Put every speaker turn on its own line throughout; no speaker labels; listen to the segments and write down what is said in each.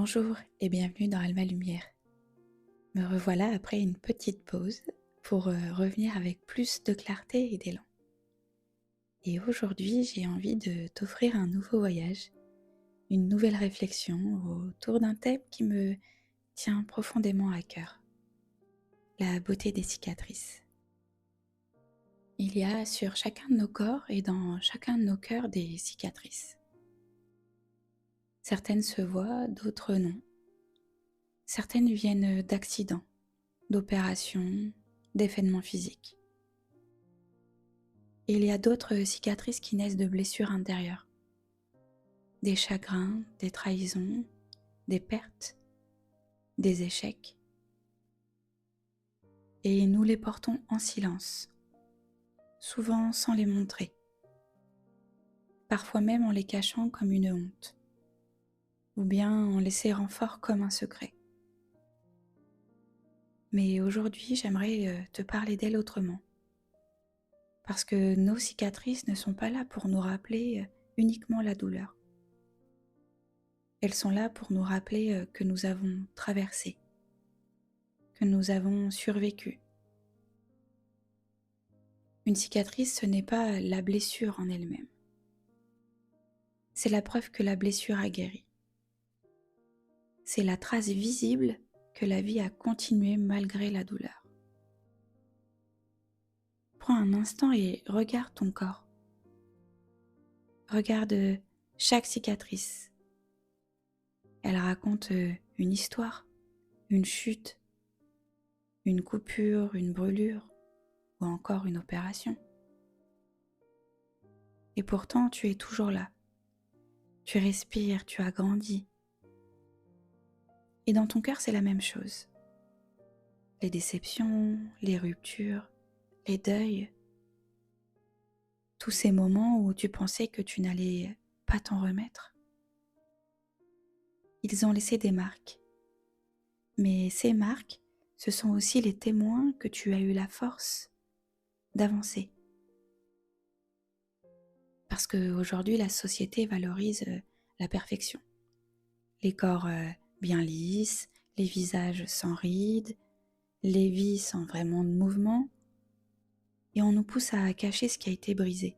Bonjour et bienvenue dans Alma Lumière. Me revoilà après une petite pause pour revenir avec plus de clarté et d'élan. Et aujourd'hui, j'ai envie de t'offrir un nouveau voyage, une nouvelle réflexion autour d'un thème qui me tient profondément à cœur, la beauté des cicatrices. Il y a sur chacun de nos corps et dans chacun de nos cœurs des cicatrices. Certaines se voient, d'autres non. Certaines viennent d'accidents, d'opérations, d'événements physiques. Et il y a d'autres cicatrices qui naissent de blessures intérieures, des chagrins, des trahisons, des pertes, des échecs. Et nous les portons en silence, souvent sans les montrer, parfois même en les cachant comme une honte, ou bien en les serrant fort comme un secret. Mais aujourd'hui, j'aimerais te parler d'elles autrement, parce que nos cicatrices ne sont pas là pour nous rappeler uniquement la douleur. Elles sont là pour nous rappeler que nous avons traversé, que nous avons survécu. Une cicatrice, ce n'est pas la blessure en elle-même. C'est la preuve que la blessure a guéri. C'est la trace visible que la vie a continué malgré la douleur. Prends un instant et regarde ton corps. Regarde chaque cicatrice. Elle raconte une histoire, une chute, une coupure, une brûlure ou encore une opération. Et pourtant, tu es toujours là. Tu respires, tu as grandi. Et dans ton cœur, c'est la même chose. Les déceptions, les ruptures, les deuils, tous ces moments où tu pensais que tu n'allais pas t'en remettre. Ils ont laissé des marques. Mais ces marques, ce sont aussi les témoins que tu as eu la force d'avancer. Parce qu'aujourd'hui, la société valorise la perfection. Les corps bien lisses, les visages sans rides, les vies sans vraiment de mouvement, et on nous pousse à cacher ce qui a été brisé.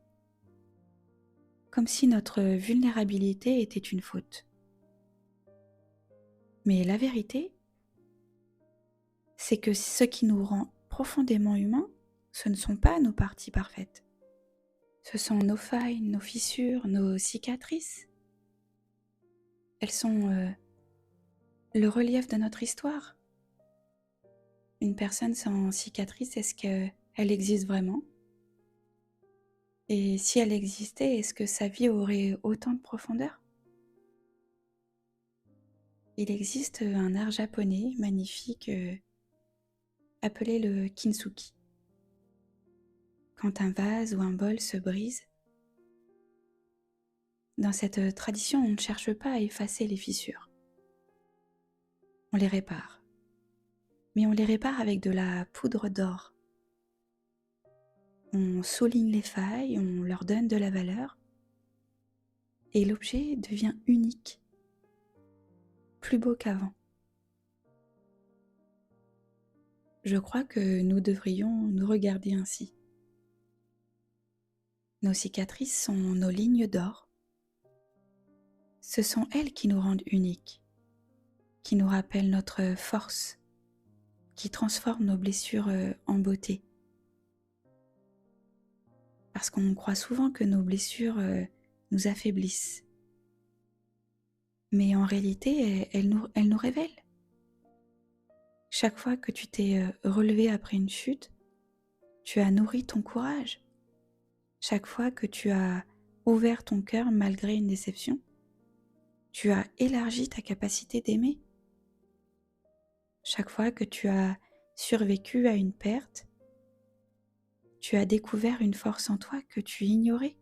Comme si notre vulnérabilité était une faute. Mais la vérité, c'est que ce qui nous rend profondément humains, ce ne sont pas nos parties parfaites. Ce sont nos failles, nos fissures, nos cicatrices. Elles sont le relief de notre histoire. Une personne sans cicatrice, est-ce qu'elle existe vraiment? Et si elle existait, est-ce que sa vie aurait autant de profondeur? Il existe un art japonais magnifique appelé le kintsugi. Quand un vase ou un bol se brise, dans cette tradition, on ne cherche pas à effacer les fissures. On les répare. Mais on les répare avec de la poudre d'or. On souligne les failles, on leur donne de la valeur, et l'objet devient unique, plus beau qu'avant. Je crois que nous devrions nous regarder ainsi. Nos cicatrices sont nos lignes d'or. Ce sont elles qui nous rendent uniques, qui nous rappellent notre force, qui transforment nos blessures en beauté. Parce qu'on croit souvent que nos blessures nous affaiblissent. Mais en réalité, elles nous révèlent. Chaque fois que tu t'es relevé après une chute, tu as nourri ton courage. Chaque fois que tu as ouvert ton cœur malgré une déception, tu as élargi ta capacité d'aimer. Chaque fois que tu as survécu à une perte, tu as découvert une force en toi que tu ignorais.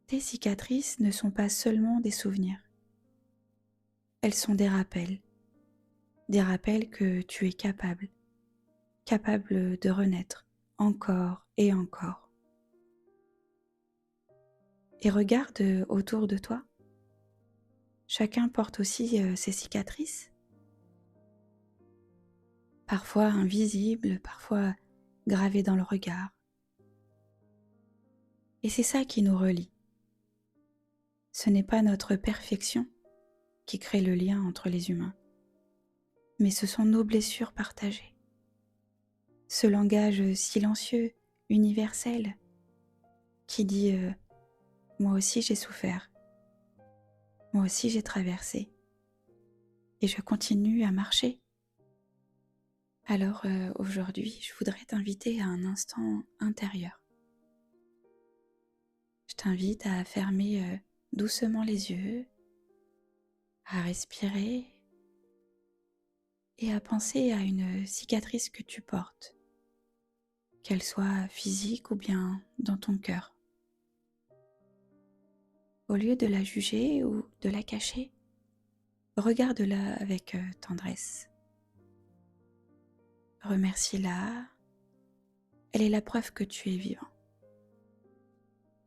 Tes cicatrices ne sont pas seulement des souvenirs. Elles sont des rappels que tu es capable de renaître encore et encore. Et regarde autour de toi. Chacun porte aussi ses cicatrices, parfois invisibles, parfois gravées dans le regard. Et c'est ça qui nous relie. Ce n'est pas notre perfection qui crée le lien entre les humains, mais ce sont nos blessures partagées. Ce langage silencieux, universel, qui dit moi aussi j'ai souffert, moi aussi j'ai traversé, et je continue à marcher. Alors aujourd'hui, je voudrais t'inviter à un instant intérieur. Je t'invite à fermer doucement les yeux, à respirer et à penser à une cicatrice que tu portes, qu'elle soit physique ou bien dans ton cœur. Au lieu de la juger ou de la cacher, regarde-la avec tendresse. Remercie-la. Elle est la preuve que tu es vivant,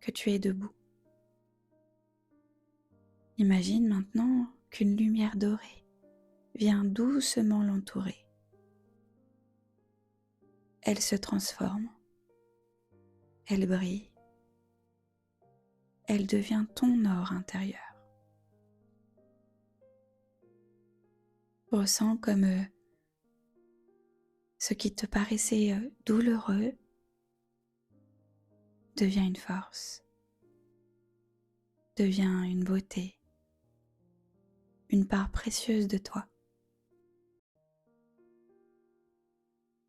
que tu es debout. Imagine maintenant qu'une lumière dorée vient doucement l'entourer. Elle se transforme, elle brille, elle devient ton or intérieur. Ressens comme ce qui te paraissait douloureux devient une force, devient une beauté, une part précieuse de toi.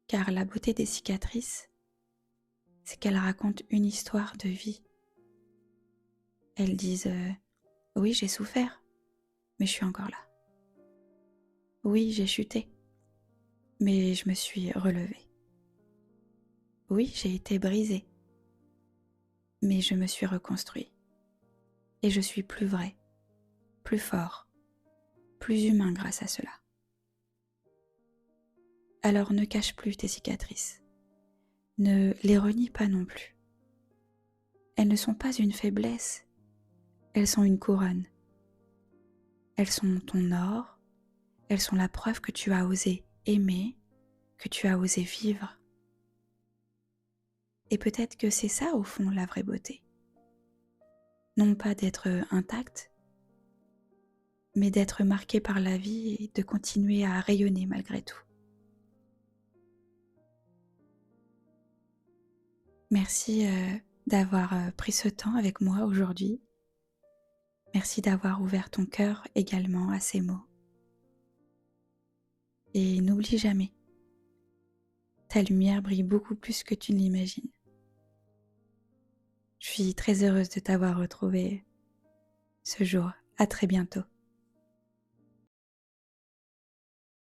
Car la beauté des cicatrices, c'est qu'elles racontent une histoire de vie. Elles disent oui, j'ai souffert, mais je suis encore là. Oui, j'ai chuté, mais je me suis relevée. Oui, j'ai été brisée, mais je me suis reconstruit. Et je suis plus vrai, plus fort, plus humain grâce à cela. Alors ne cache plus tes cicatrices. Ne les renie pas non plus. Elles ne sont pas une faiblesse, elles sont une couronne. Elles sont ton or, elles sont la preuve que tu as osé aimer, que tu as osé vivre. Et peut-être que c'est ça au fond la vraie beauté. Non pas d'être intact, mais d'être marqué par la vie et de continuer à rayonner malgré tout. Merci d'avoir pris ce temps avec moi aujourd'hui. Merci d'avoir ouvert ton cœur également à ces mots. Et n'oublie jamais, ta lumière brille beaucoup plus que tu ne l'imagines. Je suis très heureuse de t'avoir retrouvé ce jour. À très bientôt.